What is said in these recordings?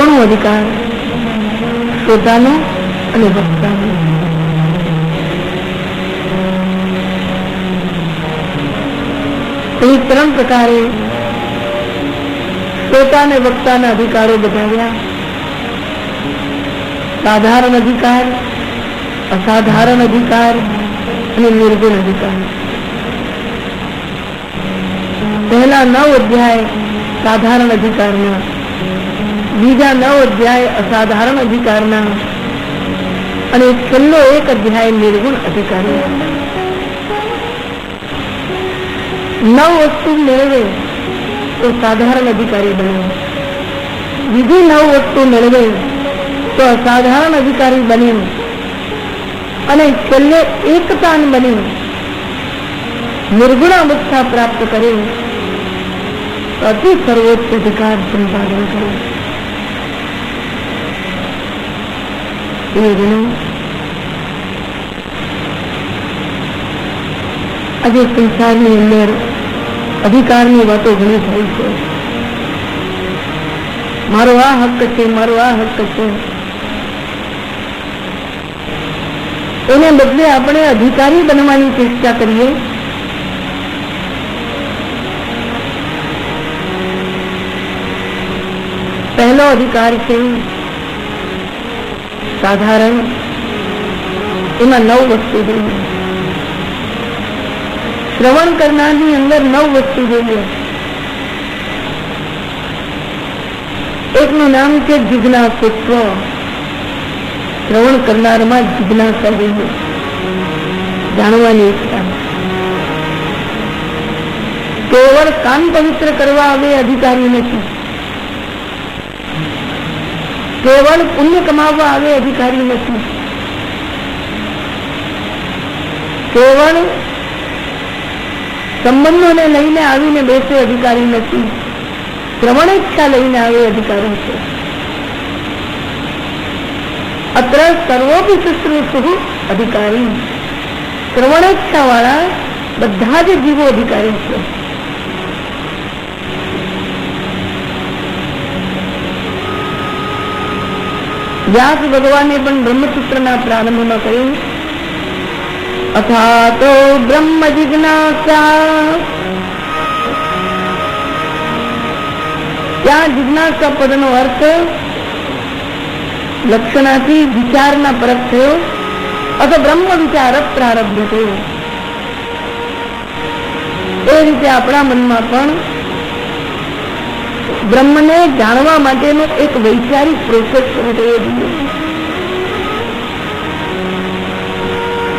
કોનો અધિકાર? શ્રોતાનો અને વક્તાનો. એ ત્રણ પ્રકારે શ્રોતા અને વક્તાના અધિકારો બતાવ્યા. સાધારણ અધિકાર, અસાધારણ અધિકાર અને નિર્ગુણ અધિકાર. પહેલા 9 અધ્યાય સાધારણ અધિકારના, બીજા 9 અધ્યાય અસાધારણ અધિકારના અને છેલ્લો 1 અધ્યાય નિર્ગુણ અધિકારના. 9 વસ્તુ મેળવે તો સાધારણ અધિકારી બને, બીજી 9 વસ્તુ મેળવે તો અસાધારણ અધિકારી બને અને છેલ્લે એકતાન બને નિર્ગુણ અવસ્થા પ્રાપ્ત કરે, અતિ સર્વોચ્ચ અધિકાર સંપાદન કરે. આજે સંસારની અંદર અધિકારની વાતો ઘણી થાય છે. મારો આ હક છે, મારો આ હક છે. એને બદલે આપણે અધિકારી બનવાની ચેષ્ટા કરીએ. પહેલો અધિકાર છે સાધારણ, એમાં 9 વસ્તુ જોઈએ. શ્રવણ કરનારની અંદર 9 વસ્તુ જોઈએ. એકનું નામ છે જિજ્ઞાસુત્વ. શ્રવણ કરનારમાં જિજ્ઞાસા જોઈએ, જાણવાની ઈચ્છા. કેવળ કાન પવિત્ર કરવા આવે અધિકારી નથી, કેવળ પુણ્ય કમાવવા આવે અધિકારી નથી, કેવળ સંબંધોને લઈને આવીને બેસે અધિકારી નથી, શ્રવણેચ્છા લઈને આવે અધિકારી છે. અત્ર સર્વોપી શુશ્રૂષુ અધિકારી. શ્રવણેચ્છા વાળા બધા જ જીવો અધિકારી છે. વ્યાસ ભગવાને પણ બ્રહ્મસૂત્રના પ્રારંભમાં કહ્યું, અથાતો બ્રહ્મ જિજ્ઞાસા. ત્યાં જિજ્ઞાસા પદનો અર્થ લક્ષણાથી વિચારના પરત થયો અથવા બ્રહ્મ વિચાર પ્રારબ્ધ થયો. એ રીતે આપણા મનમાં પણ બ્રહ્મને જાણવા માટેનો એક વૈચારિક પ્રોસેસ શરૂ થયો છે.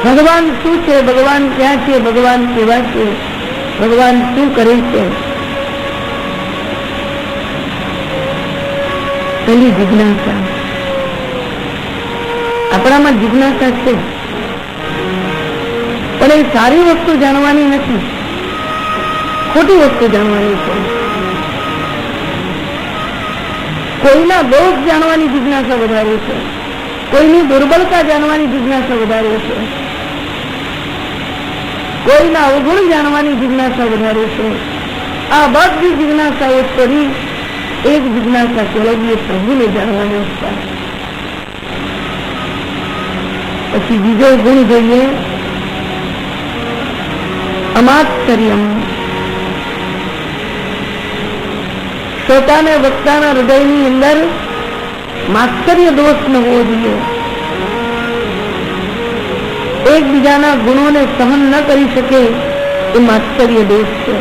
ભગવાન શું છે, ભગવાન ક્યાં છે, ભગવાન કેવા છે, ભગવાન શું કરે છે, પેલી જિજ્ઞાસા. આપણામાં જિજ્ઞાસા છે, પણ એ સારી વસ્તુ જાણવાની નથી, ખોટી વસ્તુ જાણવાની છે. કોઈના દોષ જાણવાની જિજ્ઞાસા વધારે છે, કોઈની દુર્બળતા જાણવાની જિજ્ઞાસા વધારે છે, કોઈના અવગુણ જાણવાની જિજ્ઞાસા વધારે છે. આ બધી જિજ્ઞાસાઓ કરી એક જિજ્ઞાસા કેળવીએ, પ્રભુને જાણવાની ઈચ્છા. પછી બીજો ગુણ જોઈએ અમાત્સર્યમ. શ્રોતાને વક્તાના હૃદયની અંદર માત્સર્ય દોષ ન હોવો જોઈએ. એકબીજાના ગુણોને સહન ન કરી શકે એ માત્સર્ય દોષ છે.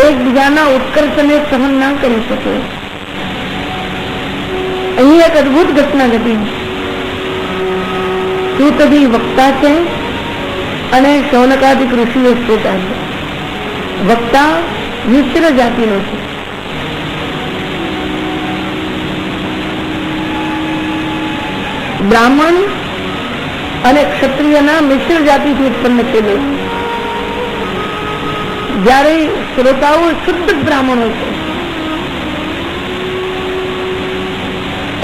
એકબીજાના ઉત્કર્ષને સહન ના કરી શકે. અહીં એક અદભુત ઘટના ઘટી. સૂતજી વક્તા છે અને શૌનકાદિક ઋષિઓ શ્રોતા છે. વક્તા મિશ્ર જાતિનો છે. બ્રાહ્મણ અને ક્ષત્રિયના મિશ્ર જાતિથી ઉત્પન્ન થયેલો છે. જ્યારે શ્રોતાઓ શુદ્ધ બ્રાહ્મણો છે,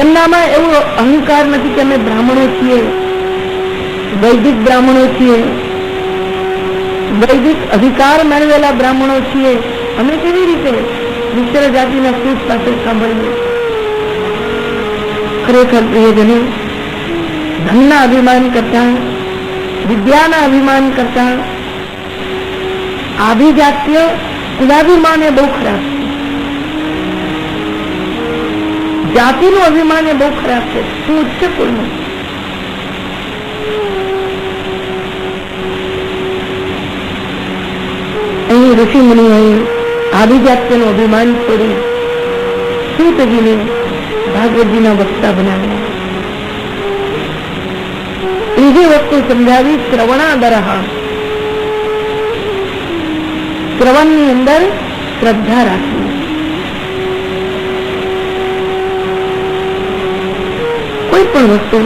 એમનામાં એવો અહંકાર નથી કે અમે બ્રાહ્મણો છીએ, વૈદિક બ્રાહ્મણો છીએ, વૈદિક અધિકાર મેળવેલા બ્રાહ્મણો છીએ, અમે કેવી રીતે મિશ્ર જાતિના સૂત પાસે સાંભળીએ. ખરેખર પ્રિયજનો, ધનના અભિમાન કરતા, વિદ્યાના અભિમાન કરતા આભિજાત્ય કુલાભિમાન એ બહુ ખરાબ છે. જાતિનું અભિમાન એ બહુ ખરાબ છે. શું ઉચ્ચ કુલનું. અહીં ઋષિ મુનિઓએ આભિજાત્યનું અભિમાન છોડી સૂતજીને ભાગવતજીના વક્તા બનાવ્યા. ત્રીજી વસ્તુ સમજાવી શ્રવણાદરહ. શ્રવણની અંદર શ્રદ્ધા રાખવી. કોઈ પણ વસ્તુ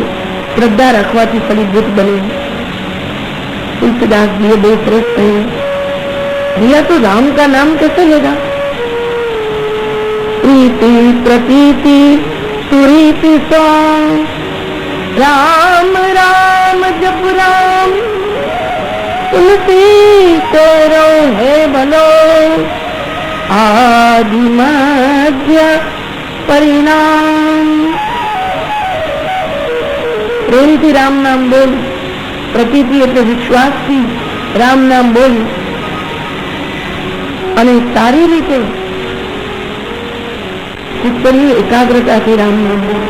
શ્રદ્ધા રાખવાથી ફલીભૂત બને. तुलसीदासजी बहू सरस कहे, भैया तो राम का नाम कैसे लेगा? प्रीति प्रतीति सुरीति सो, राम राम जप राम तुलसी तेरो है भलो, आदि मध्य परिणाम. प्रेम थी राम नाम बोल, प्रतीति એટલે વિશ્વાસથી રામ નામ બોલ, અને સારી રીતે ચિત્તની એકાગ્રતાથી રામ નામ બોલ.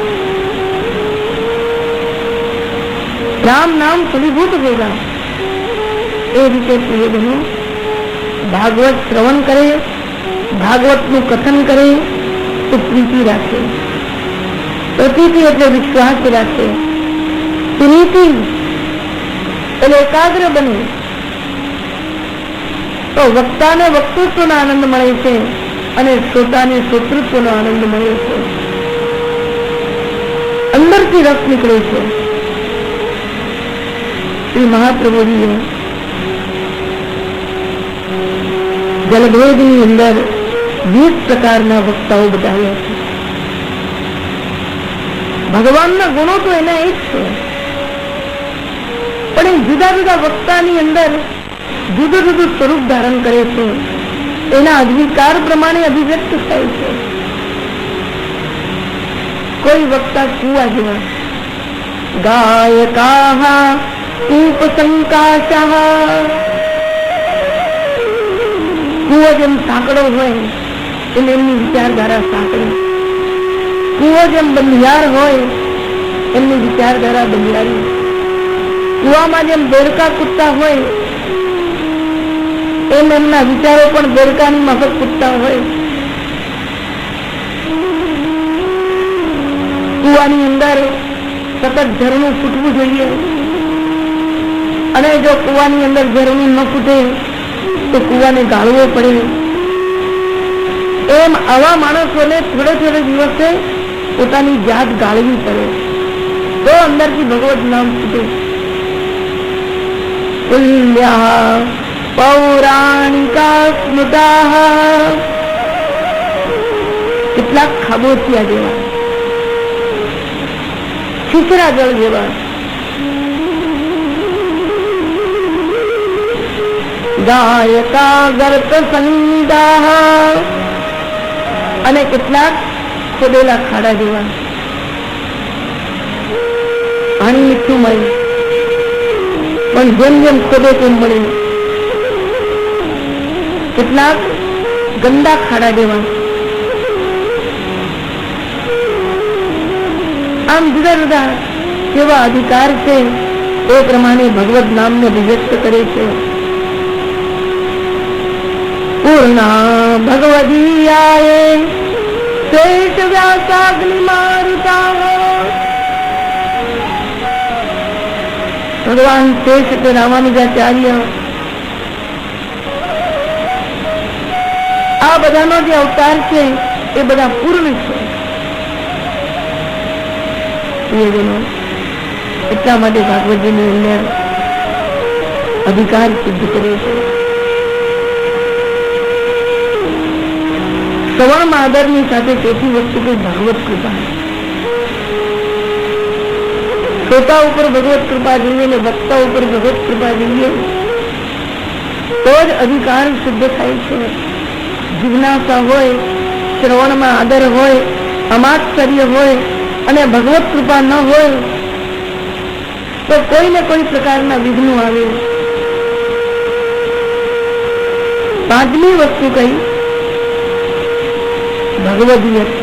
राम नाम फलीभूत होगा. એ રીતે પ્રિયજનો ભાગવત શ્રવણ કરે, ભાગવતનું કથન કરે તો પ્રીતિ રાખે. પ્રતીતિ એટલે વિશ્વાસ રાખે. સુનીતિ એટલે એકાગ્ર બને. તો વક્તાને વક્તૃત્વનો આનંદ મળે છે અને શ્રોતાને શ્રોતૃત્વનો આનંદ મળે છે. અંદરથી રસ નીકળે છે. શ્રી મહાપ્રભુજીએ જલભેદની અંદર 20 પ્રકારના વક્તાઓ બતાવ્યા છે. ભગવાનના ગુણો તો એના એક છે, પણ એ જુદા જુદા વક્તાની અંદર જુદું જુદું સ્વરૂપ ધારણ કરે છે. એના અધિકાર પ્રમાણે અભિવ્યક્ત થાય છે. કોઈ વક્તા કુવા જેવા, ગાયકા ઉપસંકાશઃ. કુવો જેમ સાંકડો હોય એટલે એમની વિચારધારા સાંકડી. કુવો જેમ બંધિયાર હોય એમની વિચારધારા બંધિયારી. કુવામાં જેમ દેડકા કૂદતા હોય એમ એમના વિચારો પણ દેડકાની માફક કૂદતા હોય. કુવાની અંદર સતત ઝરણું ફૂટવું જોઈએ, અને જો કુવાની અંદર ઝરણું ન ફૂટે તો કુવાને ગાળવો પડે. એમ આવા માણસોને થોડે થોડે દિવસે પોતાની જાત ગાળવી પડે તો અંદરથી ભગવત નામ ફૂટે. તુલ્યા પૌરાણિકા સ્મૃતા. કેટલાક ખાબોચિયા જેવા, છીછરા જળ જેવા, ગાયકા ગર્ત સંદા, અને કેટલાક ખોદેલા ખાડા જેવા. પાણી મીઠું મળે પણ જેમ જેમ ખોદે તેમ મળે. કેટલાક ગંદા ખાડા જેવા. આમ જુદા જુદા કેવા અધિકાર છે એ પ્રમાણે ભગવત નામને અભિવ્યક્ત કરે છે. પૂર્ણા ભગવદીયાએ શ્રેષ્ઠ વ્યાસાગ્નિ મારુતા. ભગવાન શ્રેષ્ઠ રામાનુજાચાર્ય આ બધાનો જે અવતાર છે એ બધા પૂર્ણ છે. એટલા માટે ભાગવતજીની અંદર અધિકાર સિદ્ધ કરે છે. શ્રવણમાં આદરની સાથે ચોથી વસ્તુ કઈ ભાગવત કૃપા. શ્રોતા ઉપર ભગવત કૃપા જોઈએ ને વક્તા ઉપર ભગવત કૃપા જોઈએ તો જ અધિકાર સિદ્ધ થાય છે. જિજ્ઞાસા હોય, શ્રવણમાં આદર હોય, અમાશ્ચર્ય હોય અને ભગવત કૃપા ન હોય તો કોઈને કોઈ પ્રકારના વિઘ્નો આવે. પાંચમી વસ્તુ કઈ? ભગવદીયત્વ.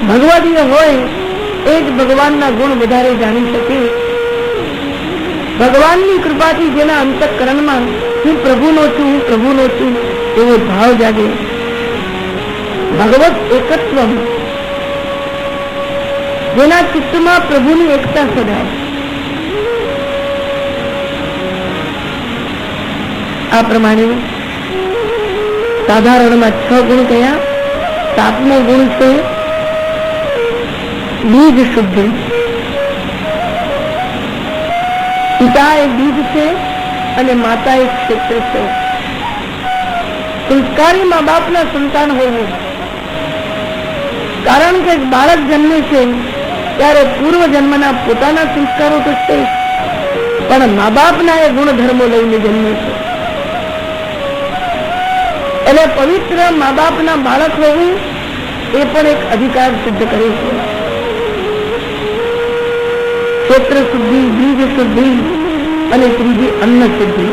ભગવદીય હોય એ જ ભગવાનના ગુણ વધારે જાણી શકે. ભગવાનની કૃપાથી જેના અંતઃકરણમાં હું પ્રભુનો છું, હું પ્રભુનો છું એવો ભાવ જાગે. ભગવત એકત્વ, જેના ચિત્તમાં પ્રભુની એકતા સદાય. આ પ્રમાણે સાધારણમાં 6 ગુણ કયા? 7મો ગુણ છે બીજ શુદ્ધિ. પિતા એ બીજ છે અને માતા એક ક્ષેત્ર છે. સંસ્કારી મા બાપના સંતાન હોવું. કારણ કે બાળક જન્મે છે ત્યારે પૂર્વ જન્મના પોતાના સંસ્કારો તો છે, પણ મા બાપના એ ગુણધર્મો લઈને જન્મે છે. એટલે પવિત્ર મા બાપના બાળક હોવું એ પણ એક અધિકાર સિદ્ધ કરે છે. ક્ષેત્ર શુદ્ધિ, બીજ શુદ્ધિ અને ત્રીજી અન્ન શુદ્ધિ.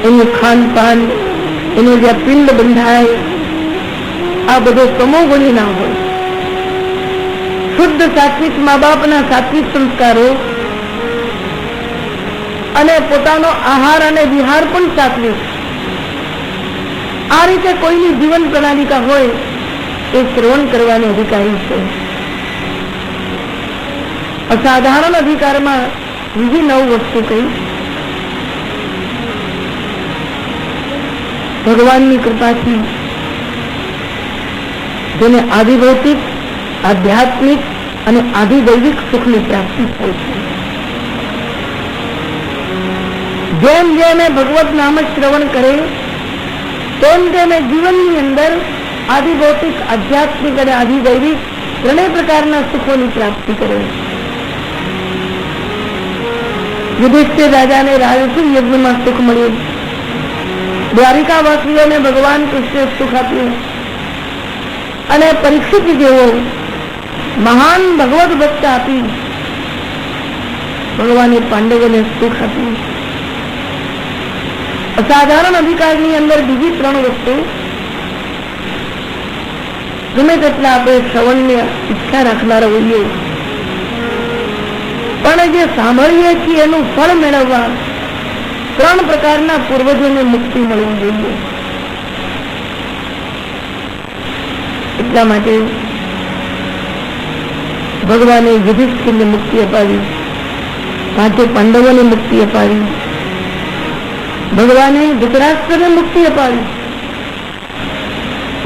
એનું ખાનપાન, એનું જે પિંડ બંધાય, આ બધો સમોગુણી ના હોય. શુદ્ધ સાત્વિક મા બાપના સાત્વિક સંસ્કારો અને પોતાનો આહાર અને વિહાર પણ સાત્વિક. આ રીતે કોઈની જીવન પ્રણાલિકા હોય એ શ્રવણ કરવાનો અધિકારી છે. અસાધારણ અધિકારમાં બીજી 9 વસ્તુ કઈ? ભગવાનની કૃપાથી જેને આધિભૌતિક, આધ્યાત્મિક અને આધિદૈવિક સુખની પ્રાપ્તિ થાય છે. જેમ જેમ ભગવત નામ શ્રવણ કરે તેમ તેમ જીવનની અંદર આધિભૌતિક, આધ્યાત્મિક અને આધિદૈવિક ત્રણેય પ્રકારના સુખોની પ્રાપ્તિ કરે. યુધિષ્ઠિર રાજાને રાજસૂય યજ્ઞમાં સુખ મળ્યું. દ્વારિકાવાસીઓને ભગવાન કૃષ્ણે સુખ આપ્યું. અને પરીક્ષિત જેવો મહાન ભગવત ભક્ત આપી ભગવાને પાંડવોને સુખ આપ્યું. અસાધારણ અધિકારની અંદર બીજી 3 વસ્તુ ગમે તેટલા આપણે શ્રવણની ઈચ્છા રાખનારા હોઈએ, પણ જે સાંભળીએ છીએ એનું ફળ મેળવવા 3 પ્રકારના પૂર્વજોને મુક્તિ મળવી જોઈએ. એટલા માટે ભગવાને યુધિષ્ઠિરને મુક્તિ અપાવી, 5 પાંડવોને મુક્તિ અપાવી, ભગવાને ધૃતરાષ્ટ્રને મુક્તિ અપાવી.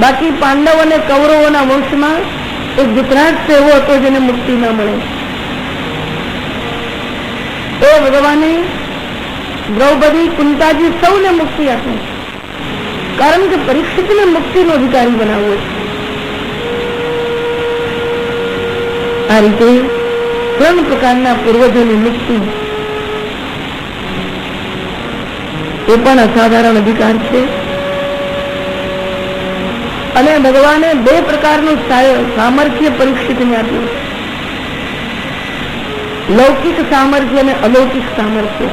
બાકી પાંડવ અને કૌરવોના વંશમાં એક ધૃતરાષ્ટ્ર એવો હતો જેને મુક્તિ ન મળે. એ ભગવાને દ્રૌપદી, કુંતાજી સૌને મુક્તિ આપી. કારણ કે પરીક્ષિતને મુક્તિનો અધિકારી બનાવવો છે. આ રીતે 3 પ્રકારના પૂર્વજોની મુક્તિ એ પણ અસાધારણ અધિકાર છે. અને ભગવાને 2 પ્રકારનું સામર્થ્ય પરીક્ષિતને આપ્યું. લૌકિક સામર્થ્ય અને અલૌકિક સામર્થ્ય.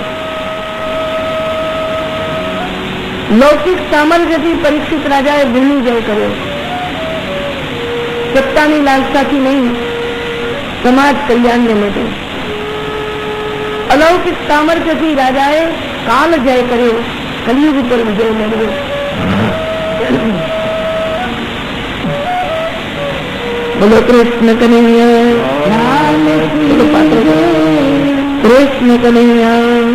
લૌકિક સામર્થ્યથી પરીક્ષિત રાજાએ દિલ્હી જય કર્યો. સત્તાની લાલસાથી નહીં, સમાજ કલ્યાણને માટે. અલૌકિક સામર્થ્યથી રાજાએ કાલ જય કર્યો, કલિયુગ ઉપર વિજય મેળવ્યો. બોલો કૃષ્ણ કનૈયા, કૃષ્ણ કનૈયા.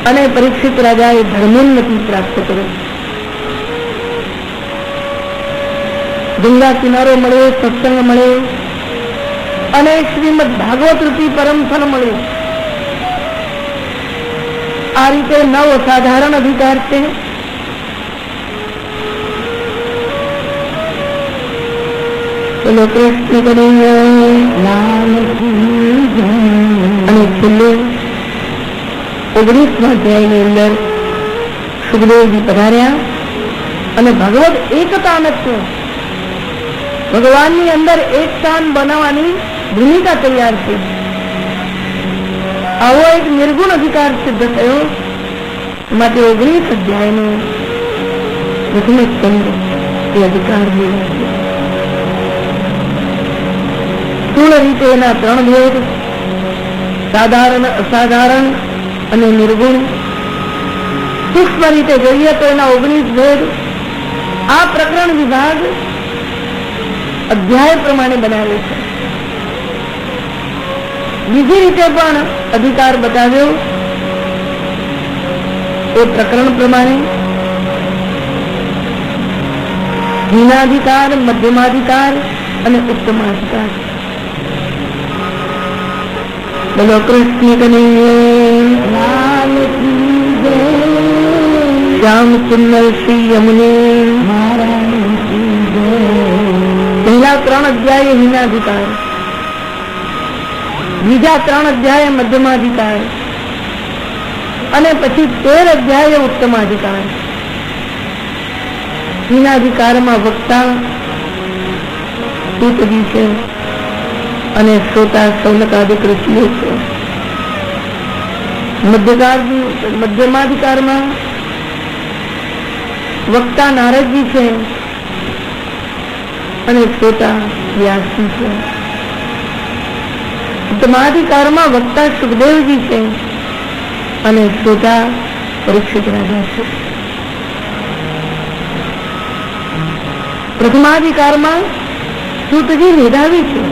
અને પરીક્ષિત રાજાએ ધર્મોન્નતિ પ્રાપ્ત કર્યો. ગંગા કિનારો મળ્યો, સત્સંગ મળ્યો અને શ્રીમદ ભાગવત રૂપી પરમ ફળ મળ્યું. આ રીતે 9 અસાધારણ અધિકાર છે. બોલો કૃષ્ણ કનૈયા. અને છેલ્લે 19મા અધ્યાયની અંદર સુખદેવજી પધાર્યા અને ભગવત એકતા નથી, ભગવાનની અંદર એક સ્થાન બનાવવાની ભૂમિકા તૈયાર છે. આવો એક નિર્ગુણ અધિકાર સિદ્ધ થયો. માટે 19 અધ્યાયનો પ્રથમ સ્કંદ એ અધિકાર મેળવે છે. સ્થૂળ રીતે એના 3 ભેદ, સાધારણ, અસાધારણ અને નિર્ગુણ. સૂક્ષ્મ રીતે જોઈએ તો એના 19 ભેદ. આ પ્રકરણ વિભાગ અધ્યાય પ્રમાણે બનાવે છે. બીજી રીતે પણ અધિકાર બતાવ્યો એ પ્રકરણ પ્રમાણે. હીનાધિકાર, મધ્યમાધિકાર અને ઉત્તમાધિકાર. બોલો કૃષ્ણ કનૈયા શ્યામ સુંદર શ્રી યમુને પહેલા 3 અધ્યાય હીનાધિકાર, બીજા 3 અધ્યાય મધ્યમાધિકાર અને પછી 13 અધ્યાય ઉત્તમાધિકાર. હીનાધિકારમાં વક્તા સૂતજી છે અને શ્રોતા સૌનકાદિક ઋષિઓ છે. મધ્યમાધિકારમાં વક્તા નારદજી છે અને શ્રોતા વ્યાસજી છે. ઉત્તમાધિકારમાં વક્તા સુખદેવજી છે અને શ્રોતા પરીક્ષિત રાજા છે. પ્રથમાધિકારમાં સૂતજી મેધાવી છે,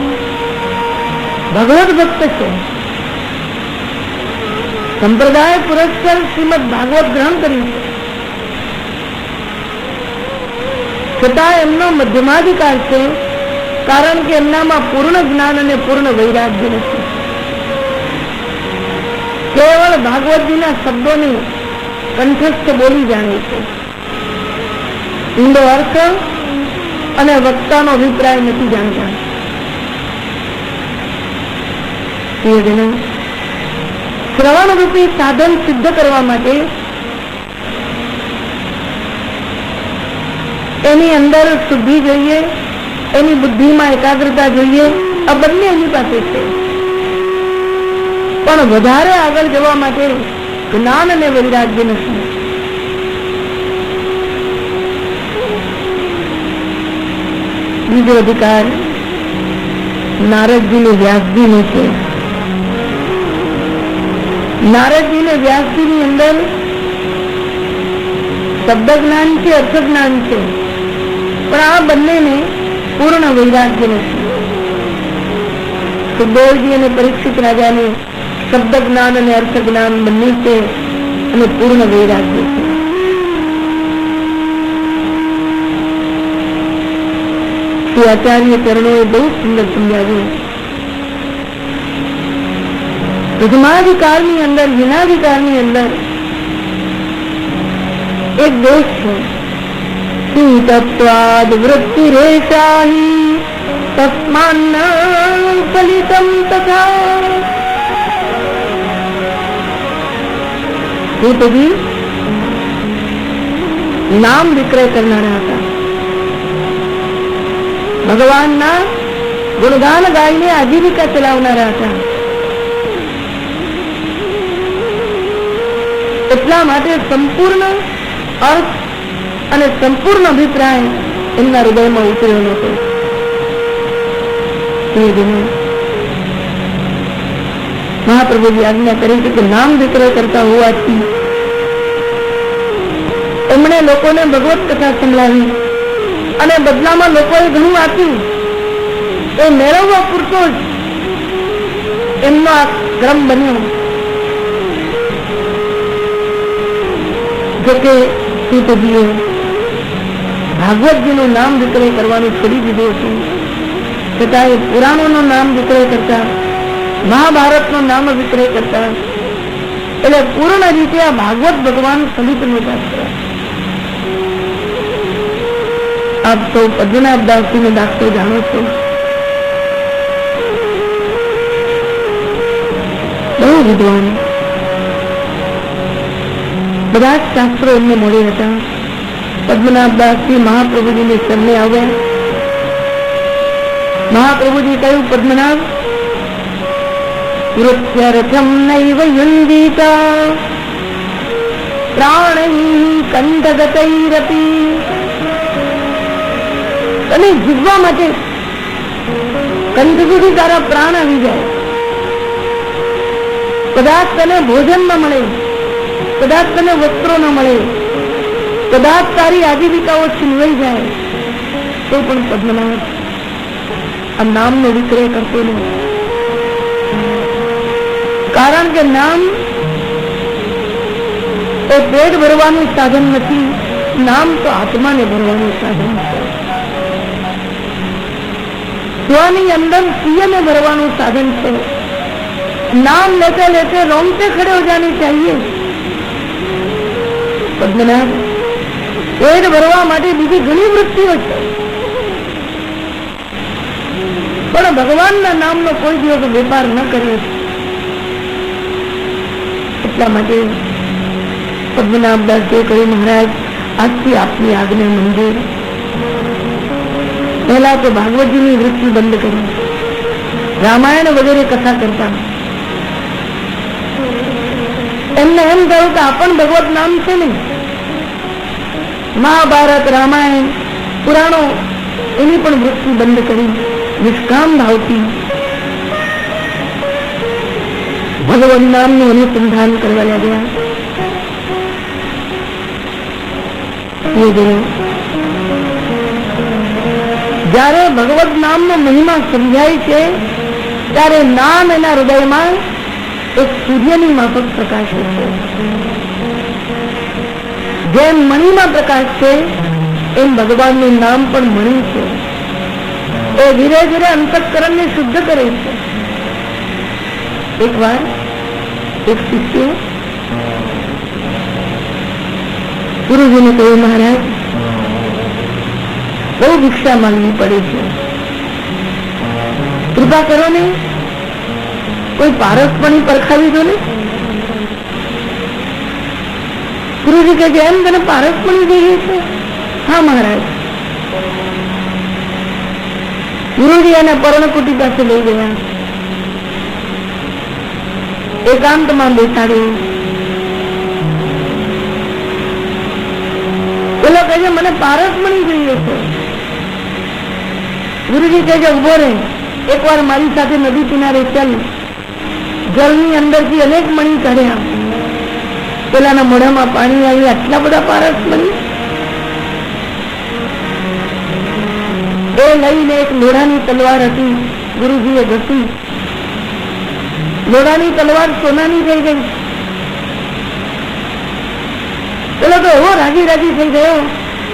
ભગવત ભક્ત છે. સંપ્રદાય પુરસ્કાર શ્રીમદ ભાગવત ગ્રહણ કર્યું છે, છતાં એમનો મધ્યમાધિકાર છે, કારણ કે એમનામાં પૂર્ણ જ્ઞાન અને પૂર્ણ વૈરાગ્ય નથી. કેવળ ભાગવતજીના શબ્દોને કંઠસ્થ બોલી જાણે છે, ઊંડો અર્થ અને વક્તાનો અભિપ્રાય નથી જાણતા. શ્રવણ રૂપી સાધન સિદ્ધ કરવા માટે એની અંદર શુદ્ધિ જોઈએ, એની બુદ્ધિમાં એકાગ્રતા જોઈએ. આ બંને એની પાસે છે, પણ વધારે આગળ જવા માટે જ્ઞાન અને વૈરાગ્ય નથી. બીજો અધિકાર નારદજી ને વ્યાસજી નો છે. નારદજી ને વ્યાસજી ની અંદર શબ્દ જ્ઞાન છે, અર્થ જ્ઞાન છે, પણ આ બંનેને પૂર્ણ વૈરાગ્ય નથી. સુખદેવજી અને પરીક્ષિત રાજાને શબ્દ જ્ઞાન અને અર્થ જ્ઞાન બંને છે અને પૂર્ણ વૈરાગ્ય છે. શ્રી આચાર્ય ચરણોએ બહુ સુંદર સમજાવ્યું. પ્રથમાધિકારની અંદર, હીનાધિકારની અંદર એક દોષ છે. તત્વાદ વૃત્તિ રેશાહી તસ્માન ફલિતમ તથા. સૂતજી નામ વિક્રય કરનારા હતા. ભગવાનના ગુણગાન ગાઈને આજીવિકા ચલાવનારા હતા. એટલા માટે સંપૂર્ણ અર્થ અને સંપૂર્ણ અભિપ્રાય એમના હૃદયમાં ઉતર્યો નહોતો. મહાપ્રભુજી આજ્ઞા કરી છે કે નામ વિક્રય કરતા હોવાથી એમણે લોકોને ભગવત કથા સંભળાવી અને બદલામાં લોકોએ ઘણું આપ્યું. એ મેળવવા પૂરતો જ એમનો આ ક્રમ બન્યો. જોકે સૂતજીએ ભાગવતજીનું નામ વિક્રય કરવાનું છોડી દીધું હતું, છતાં એ પુરાણોનું નામ વિક્રય કરતા, મહાભારતનું નામ વિક્રય કરતા. એટલે પૂર્ણ રીતે આ ભાગવત ભગવાન સમિત નહોતા. આપ સૌ પદ્મનાભદાસજીનો દાખલો જાણો છો. બહુ વિદ્વાન, બધા જ શાસ્ત્રો એમને મોડે હતા. પદ્મનાભદાસજી મહાપ્રભુજીની શરણે આવ્યા. મહાપ્રભુજી કહ્યું, પદ્મનાભ, વૃત્યરથમ નૈવ યુંદિતા પ્રાણૈ કંઠગતૈરપી. તને જીવવા માટે કંઠ સુધી તારા પ્રાણ આવી જાય, કદાચ તને ભોજન ન મળે, કદાચ તને વસ્ત્રો ન મળે, કદાચ તારી આજીવિકાઓ છીનવાઈ જાય, તો પણ પદ્મનાભ આ નામનો વિક્રય કરતો નહીં. કારણ કે નામ એ પેટ ભરવાનું સાધન નથી, નામ તો આત્માને ભરવાનું સાધન છે. સ્વની અંદર સિંહને ભરવાનું સાધન છે. नाम लेते लेते रोंगटे खड़े हो जाने चाहिए. पद्मनाभ, पेट भरवा માટે બીજી ઘણી વૃત્તિઓ છે, પણ ભગવાનના નામનો કોઈ દિવસ વેપાર ન કર્યો. એટલા માટે પદ્મનાભદાસજીએ કહ્યું, મહારાજ, આજથી આપની આજ્ઞા મંજૂર. પહેલા તો ભાગવતજીની વૃત્તિ બંધ કરી, રામાયણ વગેરે કથા કરતા. એમને એમ કહ્યું કે આપણ ભગવત નામ છે ને, મહાભારત, રામાયણ, પુરાણો એની પણ વૃત્તિ બંધ કરી નિષ્કામ ભાવથી ભગવત નામનું અનુસંધાન કરવા લાગ્યા. જયારે ભગવત નામનો મહિમા સમજાય છે ત્યારે નામ એના હૃદયમાં એક સૂર્યની માફક પ્રકાશ છે. જેમ મણીમાં પ્રકાશ છે એમ ભગવાનનું નામ પણ મણી છે. એ ધીરે ધીરે અંતઃકરણને શુદ્ધ કરે છે. એક વાર એક શિષ્ય ગુરુજીને કહ્યું, મહારાજ, બહુ ભિક્ષા માંગવી પડે છે, કૃપા કરો ને, કોઈ પારસપણી પરખાવી દો ને. ગુરુજી કહે, એમ તને પારસપણી જોઈએ છે? હા મહારાજ. ગુરુજી એને પર્ણકુટી પાસે લઈ ગયા, એકાંતમાં બેસાડ્યો. પેલો કહે છે, મને પારસપણી જોઈએ છે. ગુરુજી કહે છે, ઉભો રહે, એકવાર મારી સાથે નદી કિનારે ચાલ. જળની અંદરથી અનેક મણી કાઢ્યા. પેલાના મોઢામાં પાણી આવી, આટલા બધા પારસ મણી. એ લઈને એક લોઢાની તલવાર હતી, ગુરુજીએ ઘસી. લોઢાની તલવાર સોનાની થઈ ગઈ. પેલો તો એવો રાજી રાજી થઈ ગયો,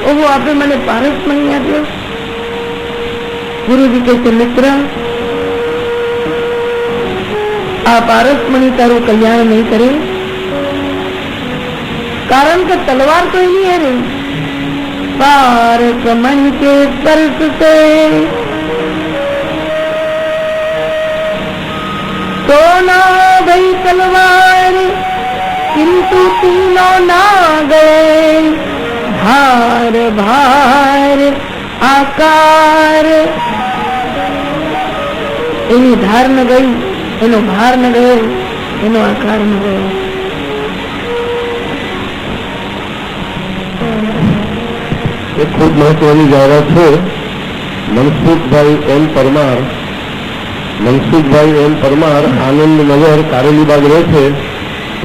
ઓહો, આપણે મને પારસ મણી આપ્યો. ગુરુજી કહે છે, મિત્ર, આ પારસમણી તારું કલ્યાણ નહીં કરે, કારણ કે તલવાર તો એની હે ને. પારસમણી કે સ્પર્શ સે સોના ભઈ તલવાર, કિંતુ તીનો ના ગયે. ભાર ભાર આકાર, એની ધાર ન ગઈ, એનો ભાર ન ગયો, એનો આકાર ન ગયો. એ ખૂબ મહત્વની જાહેરાત છે. મનસુખભાઈ એમ પરમાર, આનંદનગર કારેલીબાગ રહે છે.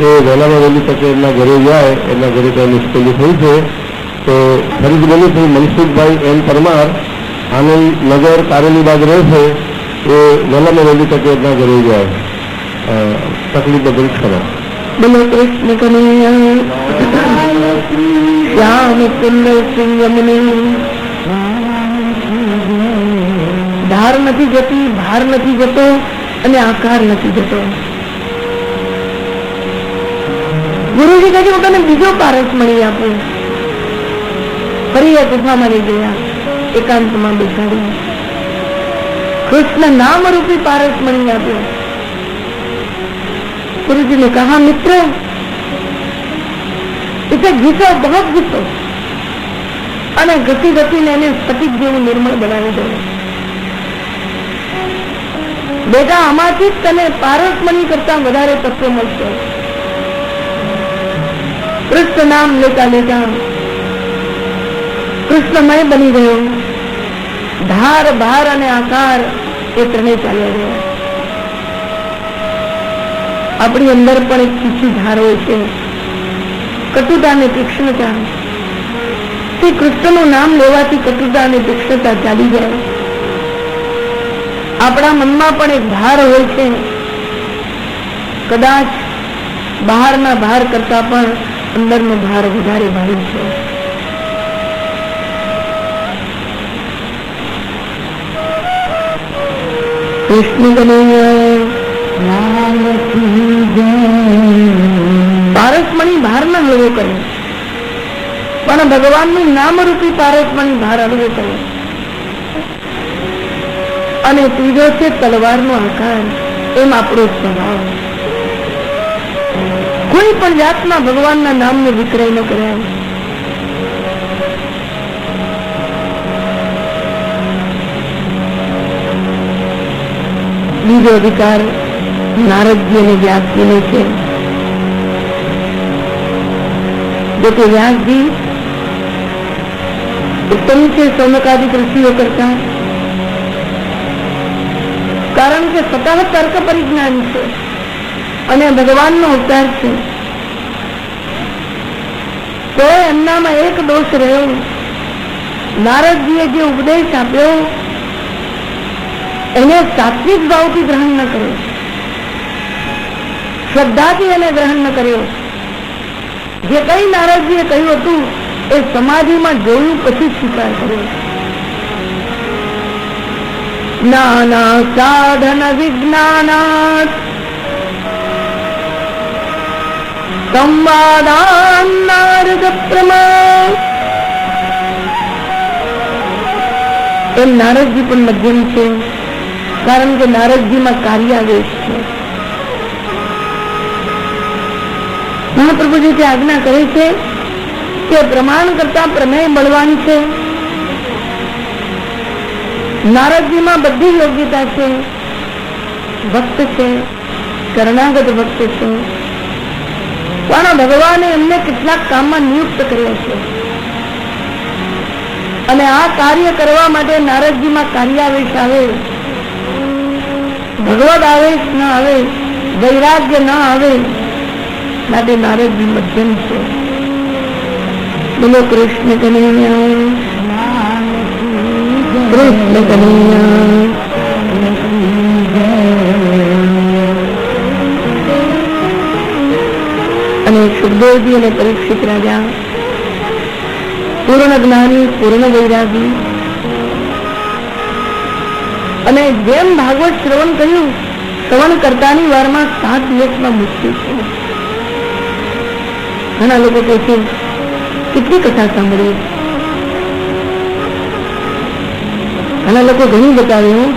એ વહેલામાં વહેલી તકે એમના ઘરે જાય, એમના ઘરે કઈ મુશ્કેલી થઈ છે. તો ફરીથી બોલું છું, મનસુખભાઈ એમ પરમાર, આનંદનગર કારેલીબાગ રહે છે. એ વહેલામાં વહેલી તકે એમના ઘરે જાય. તકલીફ બદલ ખરા. બોલો કૃષ્ણ કનૈયા શ્યામ સુંદર સિંહ યમુની. ધાર નથી જતી, ભાર નથી જતો અને આકાર નથી જતો. ગુરુજી કહે, હું તને બીજો પારસ મળી આપું. ફરી એ ગુફામાં લઈ ગયા, એકાંતમાં બેસાડ્યા. કૃષ્ણ નામ રૂપી પારસ મળી આપ્યો. गुरुजी ने कहा, मित्र, उसे घीसो, बहुत घीसो અને ઘસી ઘસીને એને સ્ફટિક જેવું નિર્મળ બનાવી દો. બેટા, આમાંથી જ તને પારસમણી કરતા વધારે તત્વ મળશે. કૃષ્ણ નામ લેતા લેતા કૃષ્ણમય બની ગયો. ધાર, ભાર અને આકાર એ ત્રણેય ચાલ્યા ગયા. આપણી અંદર પણ એક તીખી ધાર હોય છે, કટુતા અને તીક્ષ્ણતા. શ્રી કૃષ્ણનું નામ લેવાથી કટુતા અને તીક્ષ્ણતા ચાલી જાય. આપણા મનમાં પણ એક ભાર હોય છે, કદાચ બહારના ભાર કરતા પણ અંદરનો ભાર વધારે ભારી છે. કૃષ્ણ પારસમણી ભાર ના હળવો કરે, પણ ભગવાનનું નામરૂપી પારસમણી ભાર હળવો કરે. અને ત્રીજો છે તલવારનો આકાર. એમ આપણો સ્વભાવ. કોઈ પણ જાતના ભગવાનના નામને વિક્રય ન કરાય. બીજો અધિકાર નારદજી અને વ્યાસજીને છે. જો કે વ્યાસજી ઉત્તમ છે સૌનકાદિક ઋષિઓ કરતા, કારણ કે સતત તર્ક પરિજ્ઞાન છે અને ભગવાનનો અવતાર છે. તો એમનામાં એક દોષ રહ્યો. નારદજીએ જે ઉપદેશ આપ્યો એને સાત્વિક ભાવથી ગ્રહણ ન કર્યો, શ્રદ્ધાથી એને ગ્રહણ ન કર્યો. જે કઈ નારદજીએ કહ્યું હતું એ સમાધિમાં જોયું પછી સ્વીકાર કર્યો. નાના સાધન વિજ્ઞાનાત સંવાદાન નારદ પ્રમા. એમ નારદજી પણ મધ્યમ છે, કારણ કે નારદજીમાં કાર્યાવેશ છે. મહાપ્રભુજી આજ્ઞા કરે છે કે પ્રમાણ કરતા પ્રમેય બળવાન છે. નારદજીમાં બધી યોગ્યતા છે. ભક્ત છે, શરણાગત ભક્ત છે, પણ ભગવાને એમને કેટલાક કામમાં નિયુક્ત કર્યા છે. અને આ કાર્ય કરવા માટે નારદજીમાં કાર્યાવેશ આવે, ભગવદ આવેશ ન આવે, વૈરાગ્ય ન આવે, માટે નારદજી મધ્યમ છે. બોલો કૃષ્ણ કનૈયા, કૃષ્ણ કનૈયા. અને સુખદેવજી અને પરીક્ષિત રાજા પૂર્ણ જ્ઞાની, પૂર્ણ વૈરાગી. અને જેમ ભાગવત શ્રવણ કર્યું, શ્રવણ કરતાની વારમાં 7 દિવસમાં મુક્તિ છે. ઘણા લોકો કહે છે કેટલી કથા સાંભળી. ઘણા લોકો ઘણી બતાવ્યું,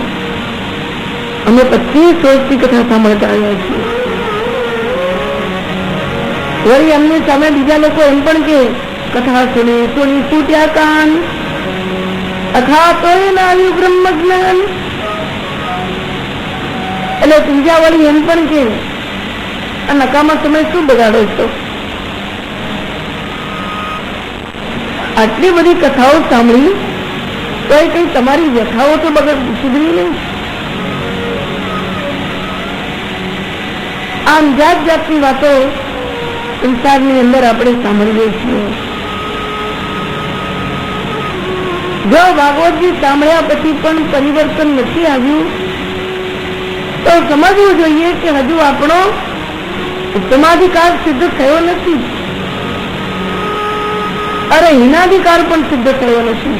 અમે 25 વર્ષથી કથા સાંભળતા આવ્યા છીએ. વળી અમને સામે બીજા લોકો એમ પણ કે કથા સુની સુની છૂટ્યા કાન, અથા તોય ના આવ્યું બ્રહ્મ જ્ઞાન. એટલે ત્રીજા વળી એમ પણ કે આ નકામા સમય શું બગાડો છો? આટલી બધી કથાઓ સાંભળી તો એ કઈ તમારી વ્યથાઓ તો સુધરી નહીં. આમ જાત જાતની વાતો સંસારની અંદર આપણે સાંભળીએ છીએ. જો ભાગવતજી સાંભળ્યા પછી પણ પરિવર્તન નથી આવ્યું તો સમજવું જોઈએ કે હજુ આપણો ઉત્તમાધિકાર સિદ્ધ થયો નથી. અરે હિનાધિકાર પણ સિદ્ધ થયો નથી.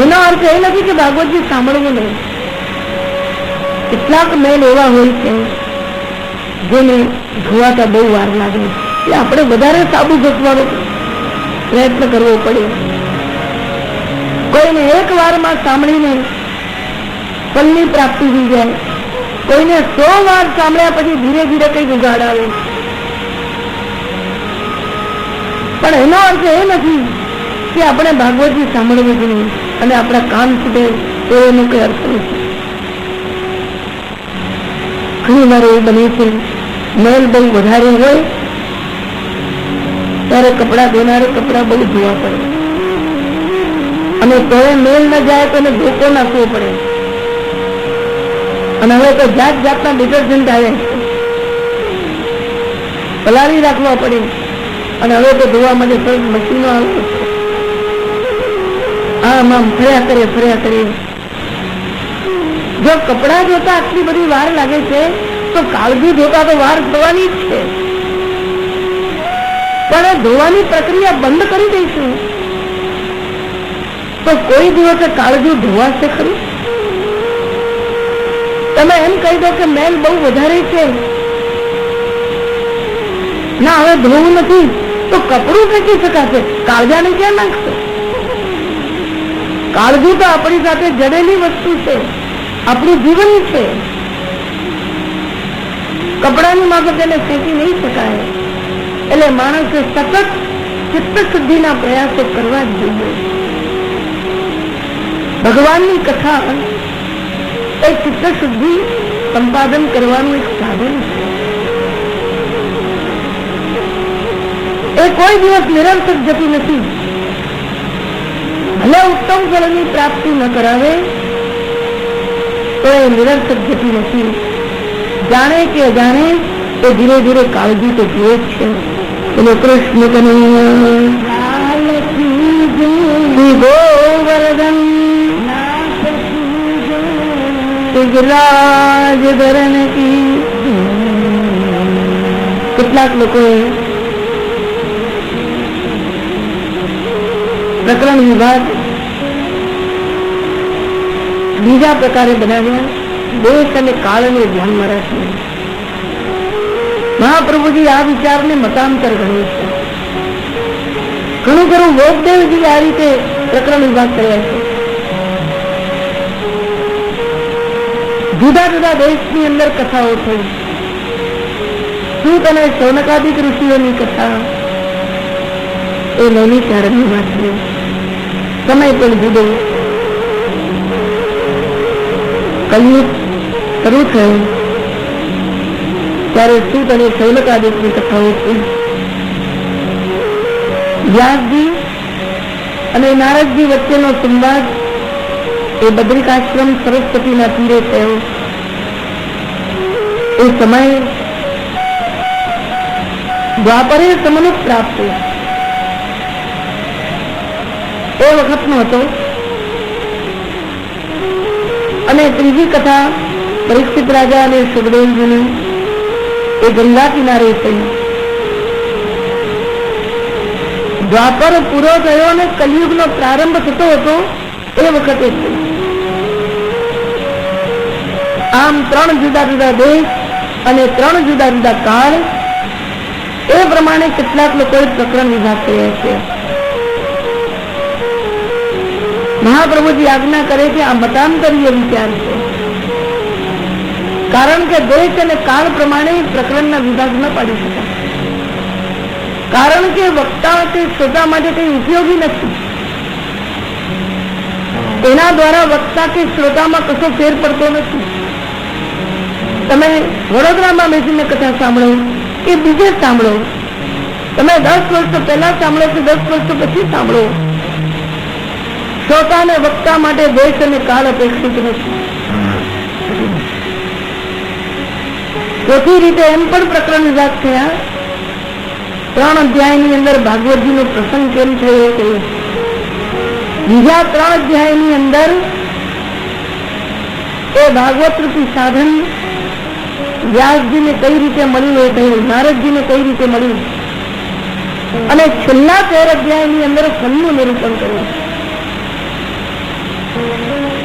એનો અર્થ એ નથી કે ભાગવતજી સાંભળવું નહીં. કેટલાક મેલ એવા હોય છે જેને ધોવાતા બહુ વાર લાગે, એટલે આપણે વધારે સાબુ ઘસવાનો પ્રયત્ન કરવો પડે. કોઈને એક વારમાં સાંભળીને ફળની પ્રાપ્તિ થઈ જાય, કોઈને 100 વાર સાંભળ્યા પછી ધીરે ધીરે કઈ ઉગાડ આવે. પણ એનો અર્થ એ નથી કે આપણે ભાગવતજી સાંભળવું જોઈએ અને આપણા કાન છૂટે એનો કઈ અર્થ નથી. ઘણી વાર એવું બને છે મેલ બહુ વધારે હોય ત્યારે કપડા ધોનારે કપડા બહુ ધોવા પડે અને ત્યારે મેલ ન જાય તો એને ધોકો નાખવો પડે. અને હવે તો જાત જાતના ડિટર્જન્ટ આવે પલાળી રાખવા પડે અને હવે તો ધોવા માટે સરસ મશીનો આવે. આમ ફર્યા કરે. જો કપડા ધોતા આટલી બધી વાર લાગે છે તો કાળજી ધોતા તો વાર થવાની જ છે. પણ ધોવાની પ્રક્રિયા બંધ કરી દઈશું તો કોઈ દિવસે કાળજી ધોવાશે ખરું? તમે એમ કહી દો કે મેલ બહુ વધારે છે, ના હવે ધોવું નથી, તો કપડું ફેંકી શકાશે, કાળજાને ક્યાં નાખશે? કાળજી તો આપણી સાથે જડેલી વસ્તુ છે, આપણું જીવન છે. કપડાની માફક એને ફેંકી નહીં શકાય. એટલે માણસે સતત ચિત્ત શુદ્ધિના પ્રયાસો કરવા જ જોઈએ. ભગવાનની કથા એ ચિત્ત શુદ્ધિ સંપાદન કરવાનું એક સાધન છે. એ કોઈ દિવસ નિરંતર જતી નથી. ભલે ઉત્તમ ફળની પ્રાપ્તિ ન કરાવે તો એ નિરંતર જતી નથી. જાણે કે અજાણે તો ધીરે ધીરે કાળજી તો જુએ જ છે. એટલે કૃષ્ણ કનૈયા ગોવર્ધન સિદ્ધરાજ ધરણ કી. કેટલાક લોકોએ પ્રકરણ વિભાગ બીજા પ્રકારે બનાવ્યા, દેશ અને કાળને ધ્યાનમાં રાખીને. મહાપ્રભુજી આ વિચારને મતાંતર ગણ્યું છે. ઘણું ખરું વોગદેવજી આ રીતે પ્રકરણ વિભાગ કર્યા છે. જુદા જુદા દેશની અંદર કથાઓ થઈ. સૂત અને શૌનકાદિક ઋષિઓની કથા એ નૈમિષારણ્ય વાત છે. સમય પણ જુદો. કલયુગ શરૂ થયું ત્યારે સૂત અને શૌનકાદિકની કથાઓ છે. વ્યાસજી અને નારદજી વચ્ચેનો સંવાદ એ બદ્રિકાશ્રમ સરસ્વતીના તીરે થયો. એ સમય દ્વાપરે સમનુપ પ્રાપ્ત એ વખતનો હતો. અને ત્રીજી કથા પરીક્ષિત રાજા અને સુખદેવજીની એ ગંગા કિનારે થઈ. દ્વાપર પૂરો થયો અને કલયુગનો પ્રારંભ થતો હતો એ વખતે થઈ. આમ 3 જુદા જુદા દેશ અને 3 જુદા જુદા કાળ એ પ્રમાણે કેટલાક લોકોએ પ્રકરણ વિભાગ કર્યા છે. મહાપ્રભુજી આજ્ઞા કરે કે આ મતાંતરીય વિચાર છે. કારણ કે દેશ અને કાળ પ્રમાણે પ્રકરણના વિભાગ ન પાડી શકાય. કારણ કે વક્તા કે શ્રોતા માટે કઈ ઉપયોગી નથી. એના દ્વારા વક્તા કે શ્રોતામાં કશો ફેર પડતો નથી. તમે વડોદરામાં બેસીને કથા સાંભળો કે બીજે સાંભળો, તમે 10 વર્ષ પહેલા સાંભળો કે 10 વર્ષ પછી સાંભળો, શ્રોતા અને વક્તા માટે દેશ અને કાળ અપેક્ષિત નથી. ચોથી રીતે એમ પણ પ્રકરણ વિભાગ થયા. 3 અધ્યાયની અંદર ભાગવતજીનો પ્રસંગ કેમ થયો છે. બીજા 3 અધ્યાયની અંદર એ ભાગવત રૂપી સાધન વ્યાસજીને કઈ રીતે મળ્યું એ કહ્યું, નારદજીને કઈ રીતે મળ્યું. અને છેલ્લા 13 અધ્યાયની અંદર ફળનું નિરૂપણ કર્યું.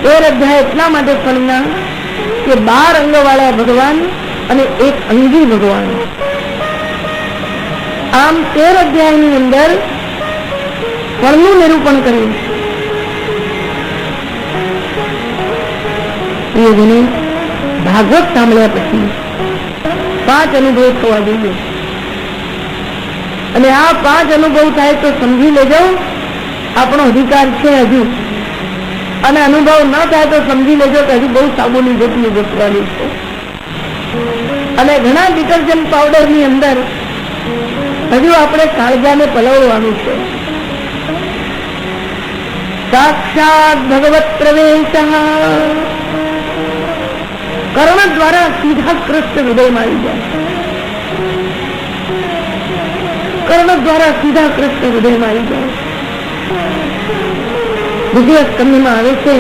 13 અધ્યાય એટલા માટે ફળના કે 12 અંગવાળા ભગવાન અને 1 અંગી ભગવાન. આમ 13 અધ્યાયની અંદર ફળનું નિરૂપણ કર્યું. ભાગવત સાંભળ્યા પછી 5 અનુભવ થવા જોઈએ. અને આ 5 અનુભવ થાય તો સમજી લેજો આપણો અધિકાર છે હજુ, અને અનુભવ ન થાય તો સમજી લેજો કે હજુ બહુ સાબુની જેટલી ઘસવાની છે. અને ઘણા ડિટર્જન્ટ પાવડર ની અંદર હજુ આપણે કાળજાને પલવવાનું છે. સાક્ષાત ભગવત પ્રવેશ કર્ણ દ્વારા સીધા કૃષ્ણ હૃદયમાં આવી જાય. કર્ણ દ્વારા સીધા કૃષ્ણ હૃદયમાં આવી જાય. દ્વિતીય સ્કંદમાં આવે છે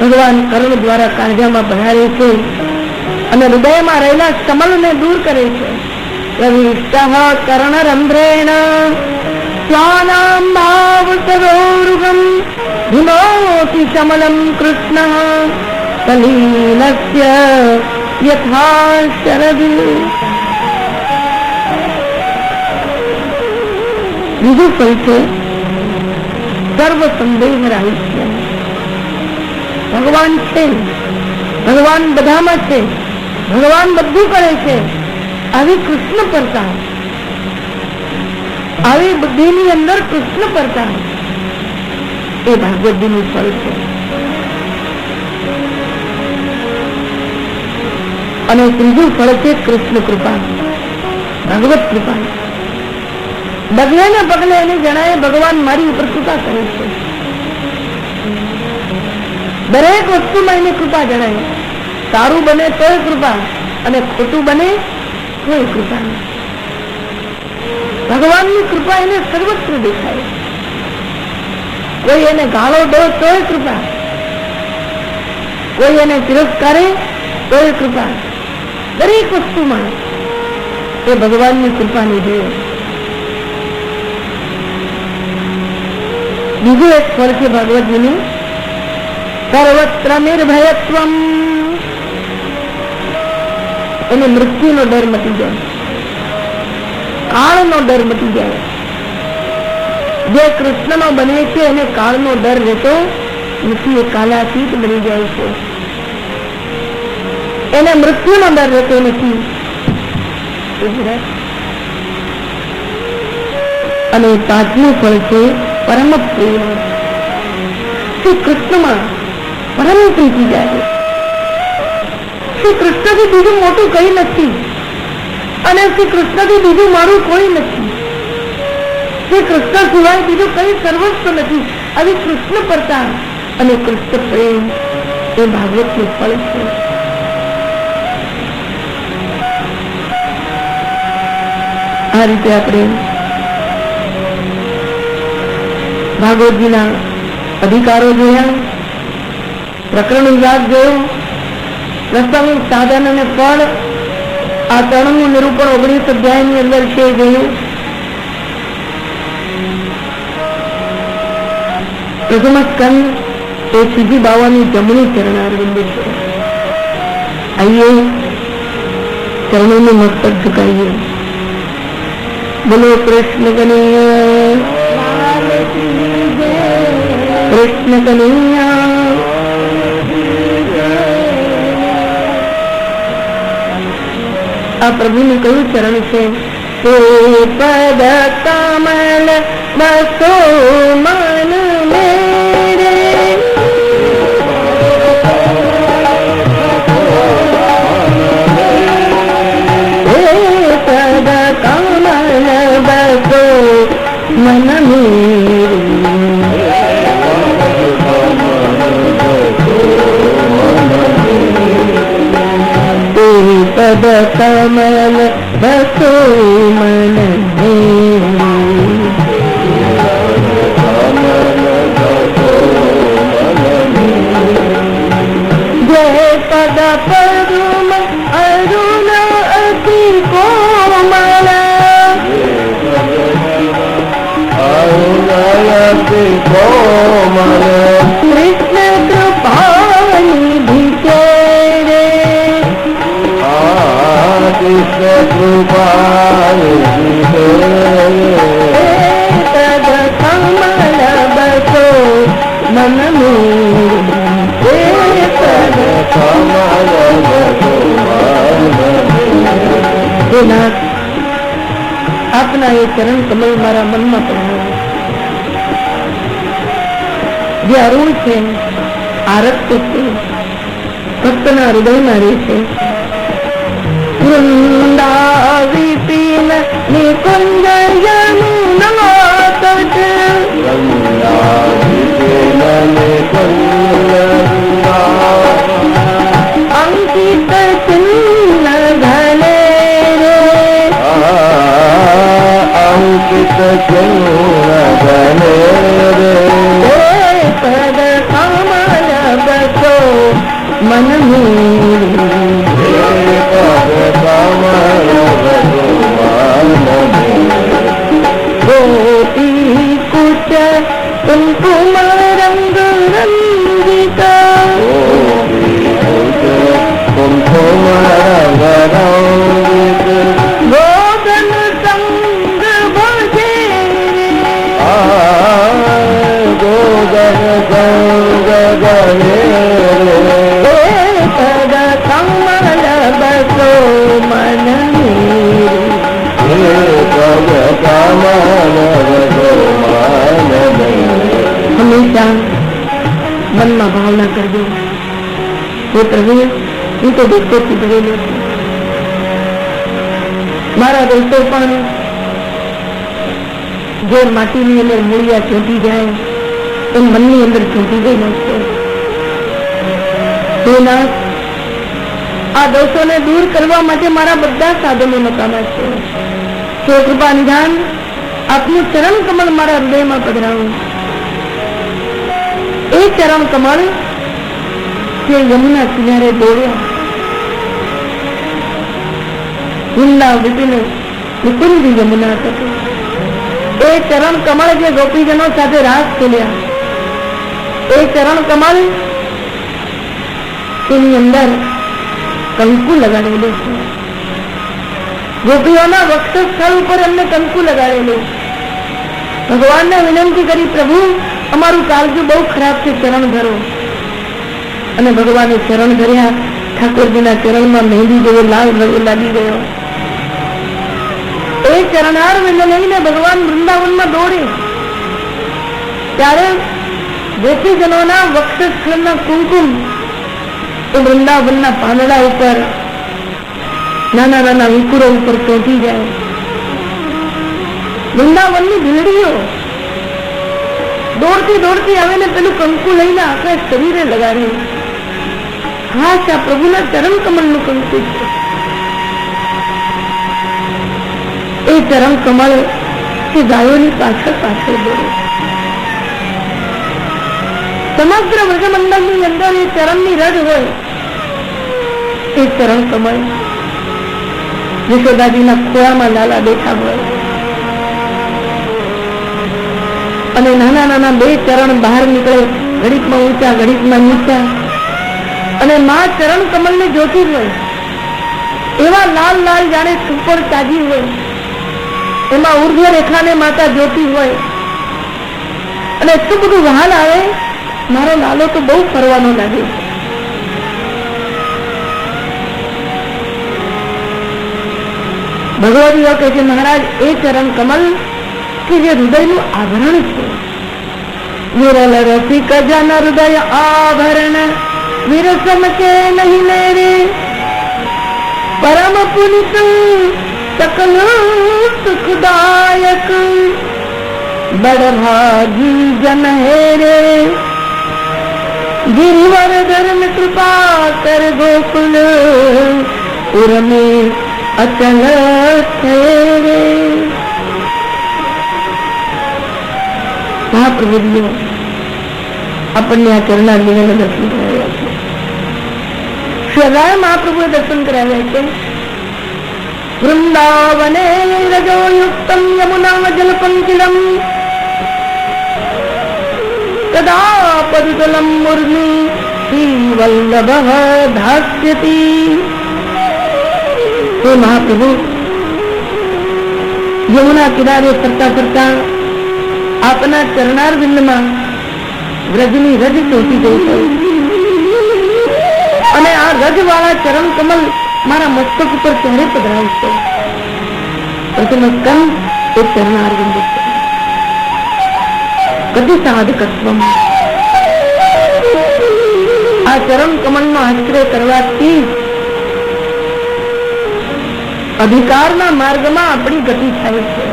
ભગવાન કર્ણ દ્વારા કાળજામાં ભરાવે છે અને હૃદયમાં રહેલા કમલને દૂર કરે છે. પ્રવિષ્ટ કર્ણ રંધ્રેણ સ્વાનામ ભાવ સરોરુગમ હિમોતિ કમલમ કૃષ્ણ કલીનસ્ય યથા શરદ. બીજું ફળ છે સર્વ સંદેહ રાહિત્ય. ભગવાન છે, ભગવાન બધામાં છે, ભગવાન બધું કરે છે, આવી કૃષ્ણ પરતા, આવી બુદ્ધિની અંદર કૃષ્ણ પરતા, એ ભાગવતજીનું ફળ છે. અને ત્રીજું ફળ છે કૃષ્ણ કૃપા, ભગવત કૃપા. ડગલે ને પગલે એને જણાય ભગવાન મારી ઉપર કૃપા કરે છે. દરેક વસ્તુમાં એની કૃપા જણાય. સારું બને તોય કૃપા, અને ખોટું બને તોય કૃપા. ભગવાનની કૃપા એને સર્વત્ર દેખાય. કોઈ એને ગાળો દો તોય કૃપા, કોઈ એને તિરસ્કારે તોય કૃપા. દરેક વસ્તુમાં એ ભગવાનની કૃપાની જોઈએ. બીજું એક ફળ છે ભાગવતજીનું સર્વત્ર નિર્ભયત્વમ. એને મૃત્યુનો ડર મટી જાય, કાળનો ડર મટી જાય. જે કૃષ્ણનો બને છે એને કાળનો ડર રહેતો નથી, એ કાલાતીત બની જાય છે. એને મૃત્યુનો ડર રહેતો નથી. અને 5મું ફળ છે પરમ પ્રેમ. શ્રી કૃષ્ણમાં પરમ પ્રીતિ જાય. શ્રી કૃષ્ણથી બીજું મોટું કઈ નથી, અને શ્રી કૃષ્ણથી બીજું મારું કોઈ નથી. શ્રી કૃષ્ણ સિવાય બીજું કઈ સર્વસ્વ નથી. આવી કૃષ્ણ પરતા અને કૃષ્ણ પ્રેમ એ ભાગવતનું ફળ છે. આ રીતે આપણે ભાગવતજીના અધિકારો જોયા, પ્રકરણ વિભાગ જોયો, પ્રસંગ, સાધન અને ફળ, આ 3નું નિરૂપણ 19 અધ્યાયની અંદર છે જોયું. પ્રથમ સ્કંદ એ સીધી બાવાની જમણી ચરણારવિંદ છે. આઈએ ચરણોનું મસ્તક ઝુકાઈએ. બોલો કૃષ્ણ કનૈયા, કૃષ્ણ કનૈયા. આ પ્રભુનું કયું ચરણ છે? તે પદ કમલ બસો મન મેરે, પદ કમલ બસો મન મેરે. પદ કમલ બસો મન જય પદ પદુમ અરુણ અતિ કોમલ, અરુણ અતિ કોમલ. કૃષ્ણ કૃપાની ભીતરે, કૃષ્ણ કૃપાની તદ કમલ બસો મન મેરે, તદ કમલ બસો મન મેરે. આપના એ ચરણ કમળ મારા મનમાં પધરાવો. જે અરુણ છે, આરક્ત છે, ભક્તના હૃદયમાં રહે છે. વૃંદાવી પીન નિકુંજ યમુના તટ, અંકિત ચિહ્ન ઘને રે, અંકિત ચિહ્ન ઘને રે, પદ કમલ બસો મન મેરી, ગોપી કુચ કુમકુમ રંગ રંગિકા, કુમકુમ રંગ રંગિત, ગોધન સંગ ભજે ગોધન સંગ ગણે રે, પદ કમલ બસો મન મેરી. હંમેશા મનમાં ભાવના કરજો, હે પ્રભુ, હું તો દુઃખોથી ભરેલો છું. મારા દોસ્તો પણ જે માટીની અંદર મૂળિયા ચોંટી જાય એમ મનની અંદર ચોંટી ગયેલો છે. હે નાથ, આ દોષોને દૂર કરવા માટે મારા બધા સાધનો નકામા છે. તો કૃપા નિધાન આપનું ચરણ કમળ મારા હૃદયમાં પધરાવો. એ ચરણ કમળ જે યમુના કિનારે દોડ્યા, વૃંદા વિપિન નિકુંજ યમુના તટ, એ ચરણ કમળ જે ગોપીજનો સાથે રાસ ખેલ્યા, એ ચરણ કમળ તેની અંદર કંકુ લગાડેલું છે. ગોપીઓના વક્ષસ્થળ ઉપર એમને કંકુ લગાડેલું. ભગવાનને વિનંતી કરી, પ્રભુ અમારું કાળજું બહુ ખરાબ છે, ચરણ ધરો. અને ભગવાને ચરણ ધર્યા. ઠાકોરજીના ચરણમાં મહેંદી જેવો લાલ રંગ લાગી ગયો. એ ચરણાર વિંદ લઈને ભગવાન વૃંદાવનમાં દોડે ત્યારે ગોપીજનોના વક્ષસ્થળના કુમકુમ એ વૃંદાવનના પાંદડા ઉપર, નાના નાના વિકુરો ઉપર ચોંટી જાય. વૃંદાવનની ભીલડીઓ દોડતી દોડતી આવે ને પેલું કંકુ લઈને આખા શરીરે લગાડે. ખાસ આ પ્રભુના ચરણ કમળનું કંકુ છે. એ ચરણ કમળ કે ગાયોની પાછળ પાછળ દોડે. સમગ્ર વ્રજમંડળની અંદર એ ચરણની રજ હોય. એ ચરણ કમળ યશોદાજીના ખોળામાં લાલા બેઠા હોય અને નાના નાના બે ચરણ બહાર નીકળે, ઘડીકમાં ઊંચા ઘડીકમાં નીચા, અને માં ચરણ કમળને જોતી હોય. એવા લાલ લાલ જાણે સુપર તાજી હોય, એમાં ઉર્ધ્વ રેખાને માતા જોતી હોય અને એટલું બધું વહાલ આવે. મારો લાલો તો બહુ ફરવાનો લાગે. ભગવતીઓ કહે છે, મહારાજ એ ચરણ કમલ કે જે હૃદયનું આભરણ છે. વિરલ રસિક જન હૃદય આભરણ વિરસમ કે નહીં મેરે, પરમ પુનિત सकल सुखदायक बड़ भागी जन हेरे, गिरिवर धर्म कृपा कर गोकुल उर्मे अचल ठहरे। મહાપ્રભુજીઓ આપણને આ ચરણા લીલાના દર્શન કરાવ્યા છે. શ્રદ્ધાએ મહાપ્રભુએ દર્શન કરાવ્યા છે. વૃંદાવને રજોયુક્તમ યમુના જલપંકિલમ તદા પદુતલમ મુર્મી શ્રી વલ્લભ ધાસ્યતિ. હે મહાપ્રભુ, યમુના કિનારે ફરતા ફરતા આપના ચરણાર બિંદમાં વ્રજની રજ ચોટી ગઈ છે અને આ રજવાળા ચરણ કમલ મારા મસ્તક ઉપર ક્યારે પધરાવશે? પ્રથમ સ્કંદ એ ચરણારવિંદ છે. કતિ સાધકત્વમ, આ ચરણ કમળનો આશ્રય કરવાથી અધિકારના માર્ગમાં આપણી ગતિ થાય છે.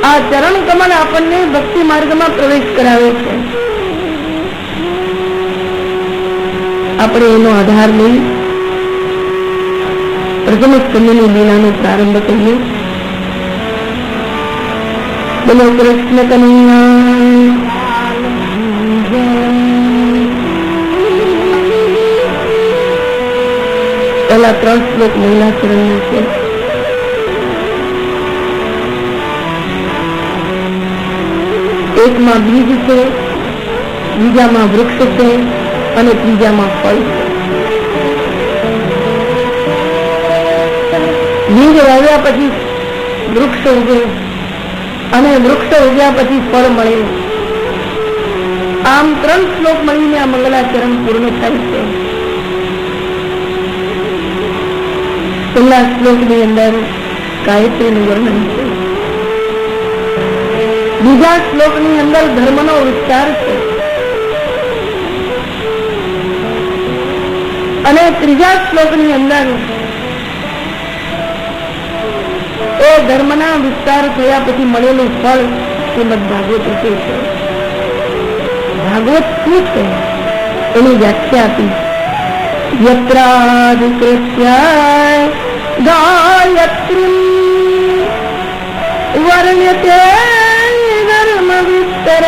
આ ચરણ કમળ આપણને ભક્તિ માર્ગમાં પ્રવેશ કરાવે છે. આપણે એનો આધાર લઈ પ્રથમ સ્કંદની લીલાનો પ્રારંભ કરીએ. બોલો કૃષ્ણ કનૈયા. પહેલા 3 શ્લોક મહિલા ચરણના છે. એકમાં બીજ છે, બીજામાં વૃક્ષ છે અને ત્રીજામાં ફળ છે. બીજ વાવ્યા પછી વૃક્ષ ઉગે અને વૃક્ષ ઉગ્યા પછી ફળ મળે. આમ 3 શ્લોક મળીને આ મંગલાચરણ પૂર્ણ થાય છે. પહેલા શ્લોકની અંદર ગાયત્રીનું વર્ણન છે. બીજા શ્લોકની અંદર ધર્મનો વિસ્તાર છે અને ત્રીજા શ્લોકની અંદર એ ધર્મના વિસ્તાર થયા પછી મળેલું ફળ શ્રીમદ ભાગવત છે. ભાગવત શું છે એની વ્યાખ્યા આપી. યત્રાધિકૃત્ય ગાયત્રી વર્ણ્યતે ધર્મ વિસ્તર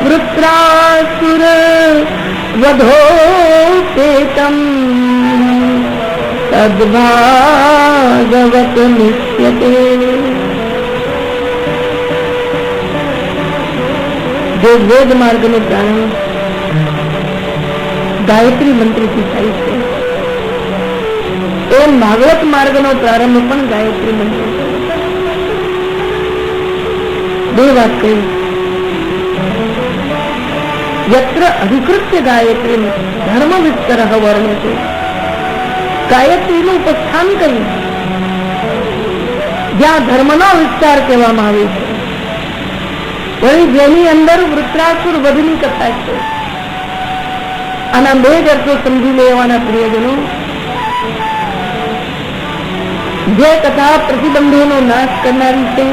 વૃત્રાસુર વધોપેતમ તદ્ભાગવત નિશ્યતે. જે વેદ માર્ગનો પ્રારંભ ગાયત્રી મંત્રથી થાય છે એમ ભાગવત માર્ગનો પ્રારંભ પણ ગાયત્રી મંત્ર. બે વાત કહી. યત્ર અધિકૃત્ય ગાયત્રી ધર્મ વિસ્તર વર્ણ્ય છે. ગાયત્રીનું ઉપસ્થાન કર્યું જ્યાં ધર્મનો વિસ્તાર કહેવામાં આવે છે. વળી જેની અંદર વૃત્રાસુર વધની કથા છે. આના 2 અર્થો સમજી લેવાના પ્રિયજનો. જે કથા પ્રતિબંધોનો નાશ કરનારી છે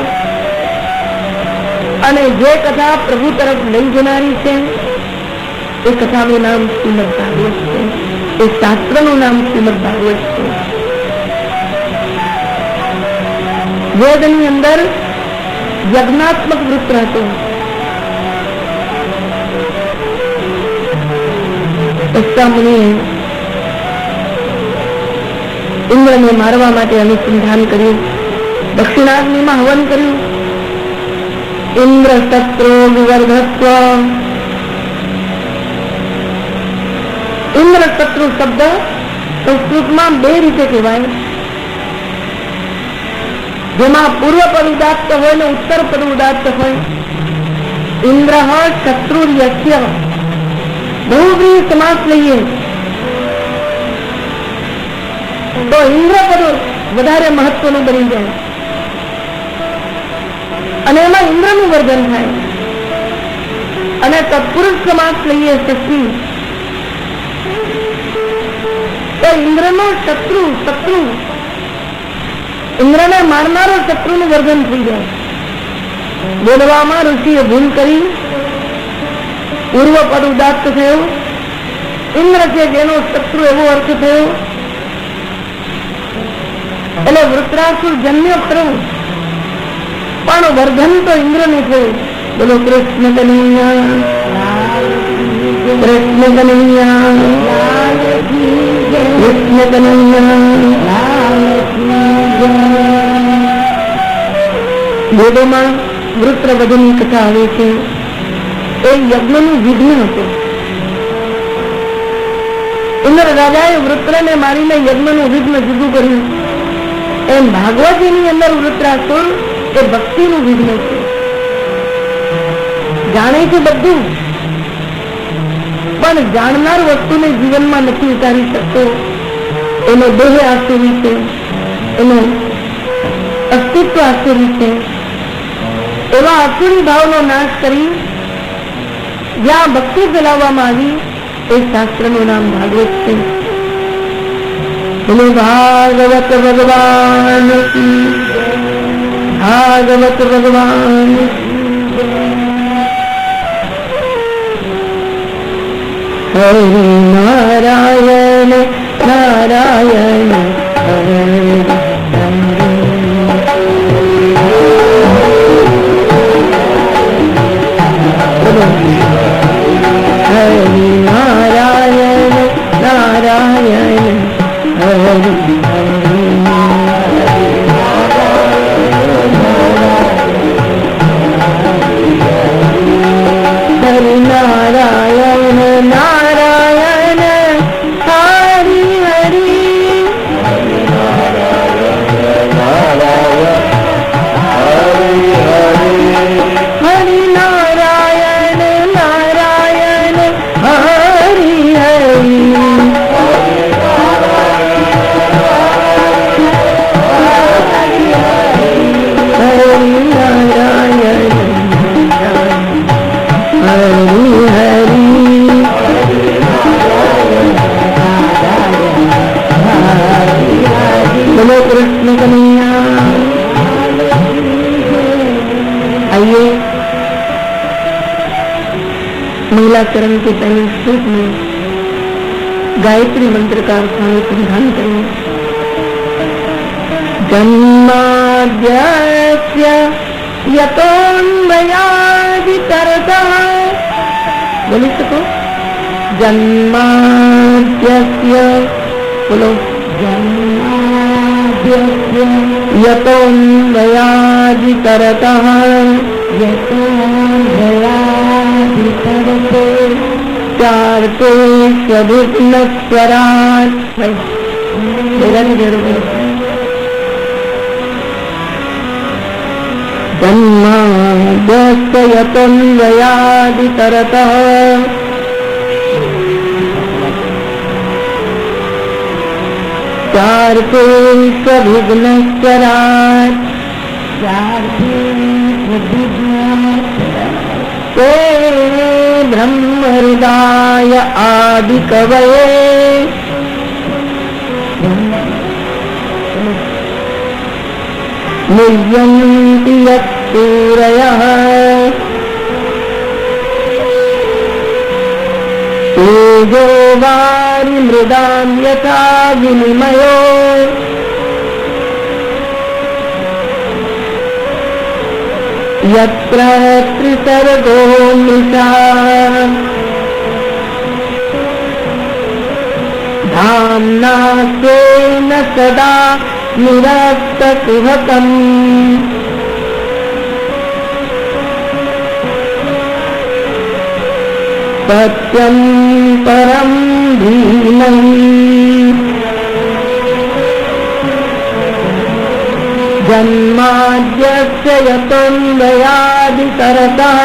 અને જે કથા પ્રભુ તરફ લઈ જનારી છે એ કથાનું નામ શ્રીમદ ભાગવત છે. એ શાસ્ત્રનું નામ શ્રીમદ ભાગવત છે. વેદની અંદર યજ્ઞાત્મક વૃત્ર હતો. મુનિએ ઇન્દ્રને મારવા માટે અનુસંધાન કર્યું. દક્ષિણાગ્નિમાં હવન કર્યું. ઇન્દ્ર શત્રુ વિવર્ધત્વ. ઇન્દ્ર શત્રુ શબ્દ સંસ્કૃતમાં 2 રીતે કહેવાય. જેમાં પૂર્વ પદ ઉદાત્ત હોય ને ઉત્તર પદ ઉદાત્ત હોય. ઇન્દ્ર શત્રુ યસ્ય બહુવ્રીહી સમાસ લઈએ તો ઇન્દ્ર પદ વધારે મહત્વનું બની જાય અને એમાં ઇન્દ્રનું વર્ધન થાય. અને તત્પુરુષ સમાસ લઈએ શક્તિ તો ઇન્દ્રનો શત્રુ ઇન્દ્રને મારનારો શત્રુનું વર્ધન થઈ જાય. બોલવામાં ઋષિએ ભૂલ કરી. પૂર્વ પદ ઉદાત્ત થયો. ઇન્દ્ર છે જેનો શત્રુ એવો અર્થ થયો. એટલે વૃત્રાસુર જન્મ્યો ખરો પણ વર્ધન તો ઇન્દ્રનું થયું. બોલો કૃષ્ણ કનૈયા. કૃષ્ણ કનૈયા. કૃષ્ણ કનૈયા. વેદોમાં વૃત્ર વધની કથા આવે છે. એ યજ્ઞનું વિઘ્ન હતું. ઇન્દ્ર રાજાએ વૃત્રને મારીને યજ્ઞનું વિઘ્ન જુદું કર્યું. એમ ભાગવતીની અંદર વૃત્રાસુર એ ભક્તિનું વિઘ્ન છે. જાણે છે બધું પણ જાણનાર વસ્તુને જીવનમાં નથી ઉતારી શકતો. એનો દેહ આસુરી છે. એનું અસ્તિત્વ આસુરી છે. એવા આસુરી ભાવનો નાશ કરી જ્યાં ભક્તિ ફેલાવવામાં આવી એ શાસ્ત્રનું નામ ભાગવત છે. બોલો ભાગવત ભગવાન કી, ભાગવત ભગવાન હરિ નારાયણ નારાયણ હરિ હરિ નારાયણ નારાયણ હરિ હરિ નારાયણ નારાયણ હરિ હરિ હરિ નારાયણ નારાયણ હરિ હરિ बोलो कृष्ण कन्हैया। आइए महिला चरण के पहले श्लोक में गायत्री मंत्र का अनुसंधान करें। जन्माद्यस्य यतोऽन्वयादितरतः, बोली सको जन्माद्यस्य, बोलो जन्माद्यस्य यतोऽन्वयादितरतः, यतोऽन्वयादितरतो चार्ते स्वभिघ्नस्वराट्। जन्माद्यस्य यतोऽन्वयादितरतः चार्ते स्वभिघ्नस्वराट्, ते ब्रह्महृदाय आदिकवये मुह्यन्ति यत्सूरयः तेजो वारिमृदां यथा विनिमयो यत्र त्रिसर्गो मृषा धाम्ना स्वेन सदा निरस्तकुहकम् सत्यं परं धीमहि जन्माद्यस्य यतोऽन्वयादितरतः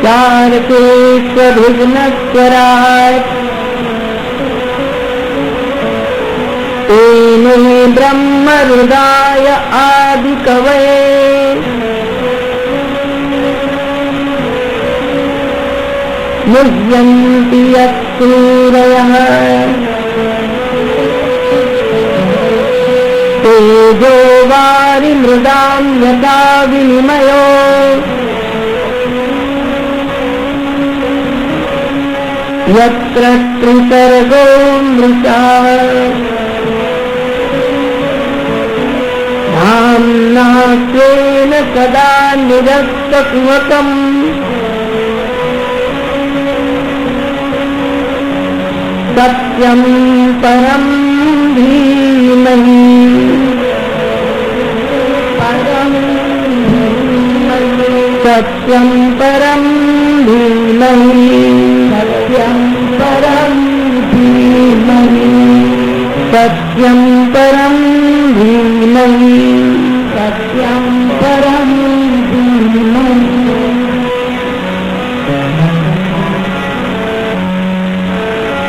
चार्ते स्वभिघ्नस्वराट्, तेने ब्रह्महृदाय आदिकवये मुह्यन्ति यत्सूरयः तेजो वारिमृदां यथा विनिमयो यत्र त्रिसर्गो मृषा धाम्ना स्वेन सदा निरस्तकुहकम् सत्यं परं धीमहि सत्यं परं धीमहि सत्यं परं धीमहि सत्यं परं धीमहि सत्यं परं धीमहि।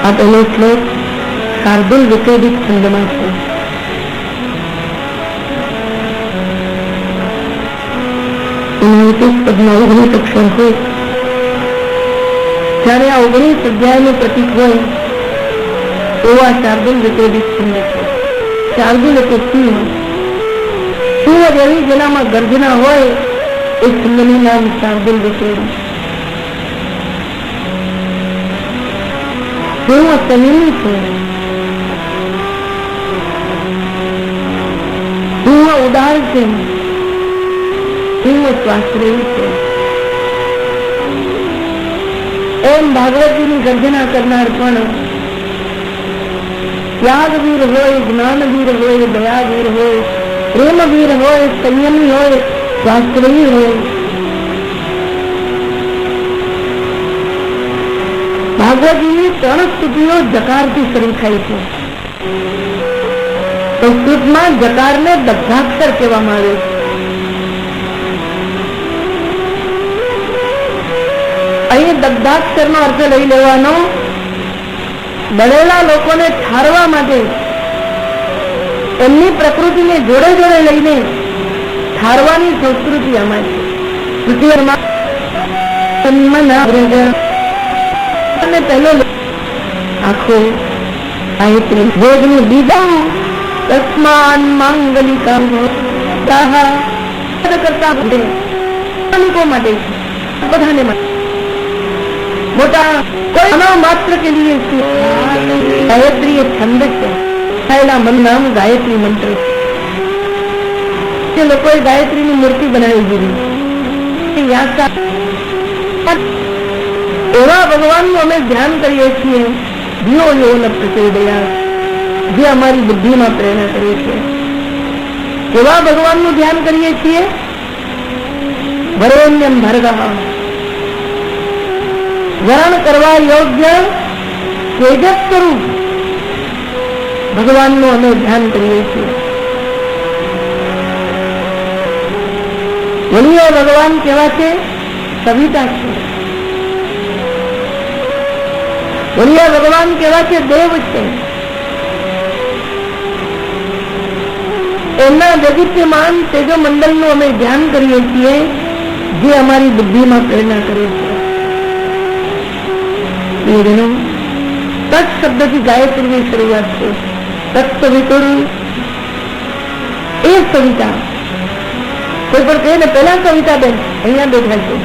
આ પહેલો શ્લોક શાર્દુલ વિકેદિત છંદમાં છે. પદમાં 19 અક્ષર હોય ત્યારે આ 19 અધ્યાયનું પ્રતીક હોય એવો આ શાર્દુલ વિકેદિત છંદ છે. શાર્દુલ એટલે સિંહ. સિંહ જેવી જેનામાં ગર્જના હોય એ છંદનું નામ શાર્દુલ વિકેદી. સિંહ સંયમી છે, સિંહ ઉદાર છે, સિંહ સ્વાશ્રયી છે. એમ ભાગવતજીની ગર્જના કરનાર પણ ત્યાગવીર હોય, જ્ઞાનવીર હોય, દયાવીર હોય, પ્રેમવીર હોય, સંયમી હોય, સ્વાશ્રયી હોય. ભાગવતજીની 3 સ્તુતિઓ જકારથી શરૂ થાય છે. સંસ્કૃતમાં જકારને દગ્ધાક્ષર કહેવામાં આવે છે. અહીં દગ્ધાક્ષરનો અર્થ લઈ લેવાનો, બળેલા લોકોને ઠારવા માટે એમની પ્રકૃતિને જોડે જોડે લઈને ઠારવાની સંસ્કૃતિ આમાં છે. પહેલો આખો ગાયત્રી ભોગનું બીજા તસ્માન માંગલિકા કરતા લોકો માટે બધાને માટે મોટા કોઈ માત્ર કે લીએ ગાયત્રી એ છંદ છે. મન નામ ગાયત્રી મંત્ર છે. લોકોએ ગાયત્રીની મૂર્તિ બનાવી દીધી. એવા ભગવાનનું અમે ધ્યાન કરીએ છીએ ધિયો યો ન પ્રચોદયાત, જે અમારી બુદ્ધિમાં પ્રેરણા કરે છે. એવા ભગવાનનું ધ્યાન કરીએ છીએ વરેણ્યમ ભર્ગઃ, વરણ કરવા યોગ્ય તેજસ સ્વરૂપ ભગવાનનું અમે ધ્યાન કરીએ છીએ. વળીઓ ભગવાન કેવા છે? સવિતા છે. વળીઓ ભગવાન કેવા છે? દેવ છે. એમના દૈદીપ્યમાન તેજો મંડળનું અમે ધ્યાન કરીએ છીએ, જે અમારી બુદ્ધિમાં પ્રેરણા કરે છે. તત્ શબ્દથી ગાયત્રીની શરૂઆત છે. તત્સવિતુર એ સવિતા. કોઈ પણ કહે ને પેલા સવિતા બેન અહીંયા બેઠા છે,